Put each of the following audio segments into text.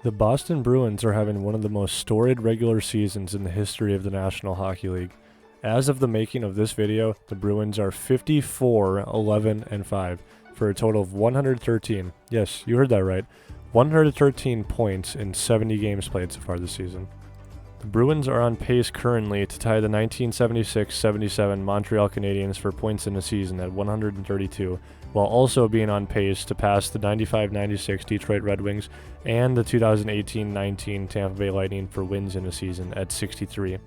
The Boston Bruins are having one of the most storied regular seasons in the history of the National Hockey League. As of the making of this video, the Bruins are 54-11-5 for a total of 113. Yes, you heard that right. 113 points in 70 games played so far this season. The Bruins are on pace currently to tie the 1976-77 Montreal Canadiens for points in a season at 132, while also being on pace to pass the 95-96 Detroit Red Wings and the 2018-19 Tampa Bay Lightning for wins in a season at 63.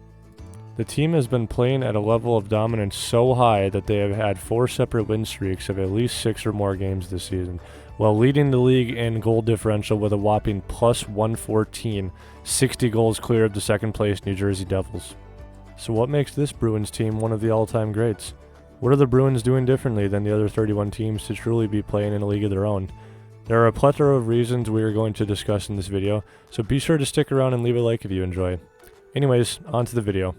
The team has been playing at a level of dominance so high that they have had 4 separate win streaks of at least 6 or more games this season, while leading the league in goal differential with a whopping plus 114, 60 goals clear of the second place New Jersey Devils. So what makes this Bruins team one of the all-time greats? What are the Bruins doing differently than the other 31 teams to truly be playing in a league of their own? There are a plethora of reasons we are going to discuss in this video, so be sure to stick around and leave a like if you enjoy. Anyways, on to the video.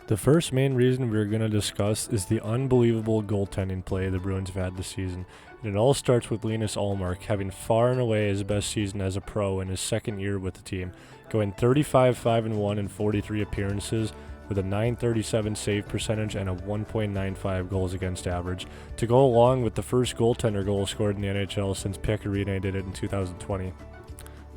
The first main reason we're going to discuss is the unbelievable goaltending play the Bruins have had this season. And it all starts with Linus Ullmark having far and away his best season as a pro in his second year with the team, going 35-5-1 in 43 appearances with a .937 save percentage and a 1.95 goals against average, to go along with the first goaltender goal scored in the NHL since Pecorine did it in 2020.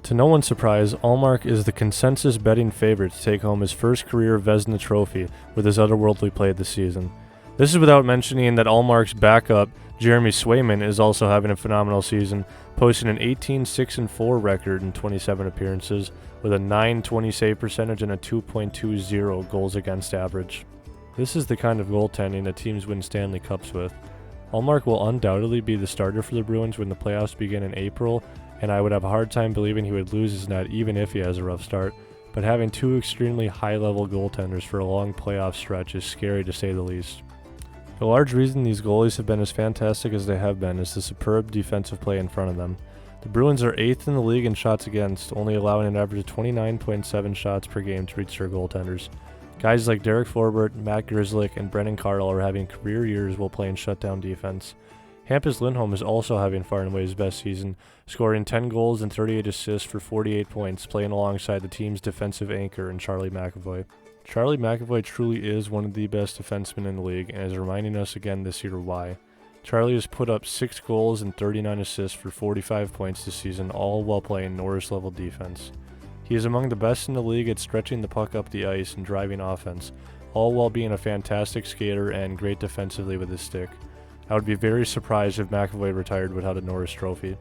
To no one's surprise, Ullmark is the consensus betting favorite to take home his first career Vezina trophy with his otherworldly play this season. This is without mentioning that Ullmark's backup, Jeremy Swayman, is also having a phenomenal season, posting an 18-6-4 record in 27 appearances with a .920 save percentage and a 2.20 goals against average. This is the kind of goaltending that teams win Stanley Cups with. Ullmark will undoubtedly be the starter for the Bruins when the playoffs begin in April, and I would have a hard time believing he would lose his net even if he has a rough start, but having 2 extremely high-level goaltenders for a long playoff stretch is scary to say the least. A large reason these goalies have been as fantastic as they have been is the superb defensive play in front of them. The Bruins are 8th in the league in shots against, only allowing an average of 29.7 shots per game to reach their goaltenders. Guys like Derek Forbort, Matt Grzelcyk, and Brendan Carl are having career years while playing shutdown defense. Hampus Lindholm is also having far and away his best season, scoring 10 goals and 38 assists for 48 points, playing alongside the team's defensive anchor in Charlie McAvoy. Charlie McAvoy truly is one of the best defensemen in the league and is reminding us again this year why. Charlie has put up 6 goals and 39 assists for 45 points this season, all while playing Norris-level defense. He is among the best in the league at stretching the puck up the ice and driving offense, all while being a fantastic skater and great defensively with his stick. I would be very surprised if McAvoy retired without a Norris trophy.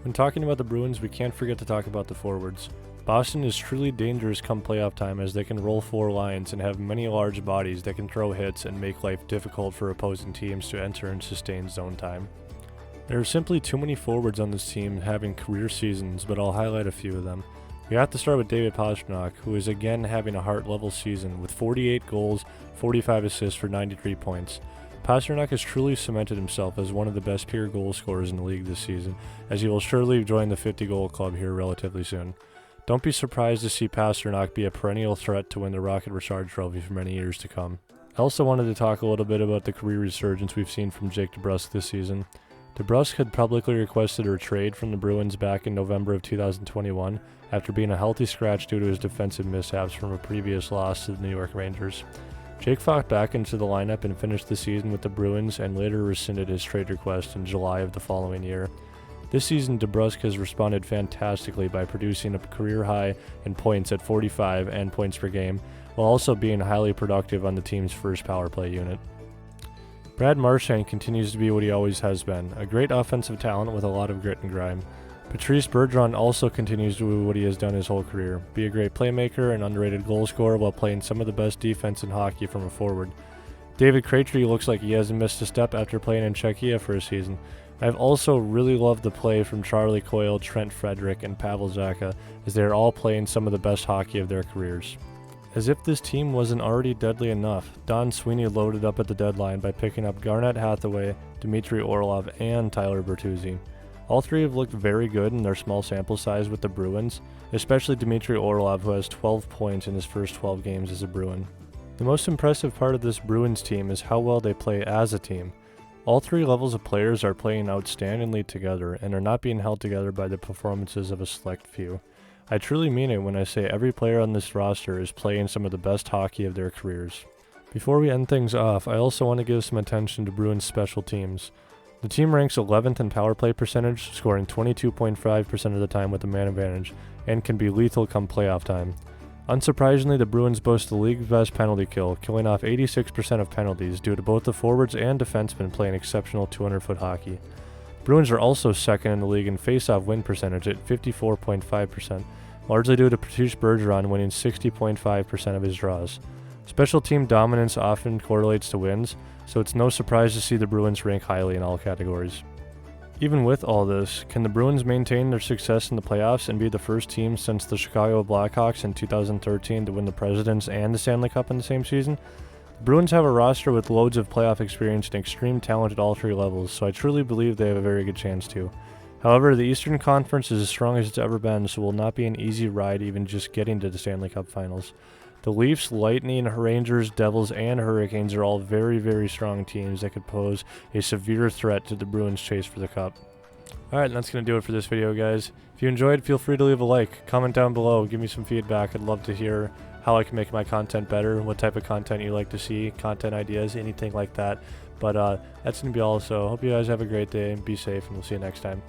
When talking about the Bruins, we can't forget to talk about the forwards. Boston is truly dangerous come playoff time as they can roll 4 lines and have many large bodies that can throw hits and make life difficult for opposing teams to enter and sustain zone time. There are simply too many forwards on this team having career seasons, but I'll highlight a few of them. We have to start with David Pastrnak, who is again having a Hart-level season with 48 goals, 45 assists for 93 points. Pastrnak has truly cemented himself as one of the best pure goal scorers in the league this season, as he will surely join the 50-goal club here relatively soon. Don't be surprised to see Pastrnak be a perennial threat to win the Rocket Richard Trophy for many years to come. I also wanted to talk a little bit about the career resurgence we've seen from Jake DeBrusk this season. DeBrusk had publicly requested a trade from the Bruins back in November of 2021 after being a healthy scratch due to his defensive mishaps from a previous loss to the New York Rangers. Jake fought back into the lineup and finished the season with the Bruins and later rescinded his trade request in July of the following year. This season, DeBrusk has responded fantastically by producing a career high in points at 45 and points per game, while also being highly productive on the team's first power play unit. Brad Marchand continues to be what he always has been, a great offensive talent with a lot of grit and grime. Patrice Bergeron also continues to do what he has done his whole career, be a great playmaker and underrated goal scorer while playing some of the best defense in hockey from a forward. David Krejci looks like he hasn't missed a step after playing in Czechia for a season. I've also really loved the play from Charlie Coyle, Trent Frederick, and Pavel Zacha, as they are all playing some of the best hockey of their careers. As if this team wasn't already deadly enough, Don Sweeney loaded up at the deadline by picking up Garnett Hathaway, Dmitry Orlov, and Tyler Bertuzzi. All 3 have looked very good in their small sample size with the Bruins, especially Dmitry Orlov, who has 12 points in his first 12 games as a Bruin. The most impressive part of this Bruins team is how well they play as a team. All three levels of players are playing outstandingly together and are not being held together by the performances of a select few. I truly mean it when I say every player on this roster is playing some of the best hockey of their careers. Before we end things off, I also want to give some attention to Bruins special teams. The team ranks 11th in power play percentage, scoring 22.5% of the time with a man advantage, and can be lethal come playoff time. Unsurprisingly, the Bruins boast the league's best penalty kill, killing off 86% of penalties due to both the forwards and defensemen playing exceptional 200-foot hockey. Bruins are also second in the league in faceoff win percentage at 54.5%, largely due to Patrice Bergeron winning 60.5% of his draws. Special team dominance often correlates to wins, so it's no surprise to see the Bruins rank highly in all categories. Even with all this, can the Bruins maintain their success in the playoffs and be the first team since the Chicago Blackhawks in 2013 to win the Presidents and the Stanley Cup in the same season? The Bruins have a roster with loads of playoff experience and extreme talent at all three levels, so I truly believe they have a very good chance to. However, the Eastern Conference is as strong as it's ever been, so it will not be an easy ride even just getting to the Stanley Cup Finals. The Leafs, Lightning, Rangers, Devils, and Hurricanes are all very, very strong teams that could pose a severe threat to the Bruins' chase for the Cup. Alright, that's going to do it for this video, guys. If you enjoyed, feel free to leave a like, comment down below, give me some feedback. I'd love to hear how I can make my content better, what type of content you like to see, content ideas, anything like that. But that's going to be all, so hope you guys have a great day, be safe, and we'll see you next time.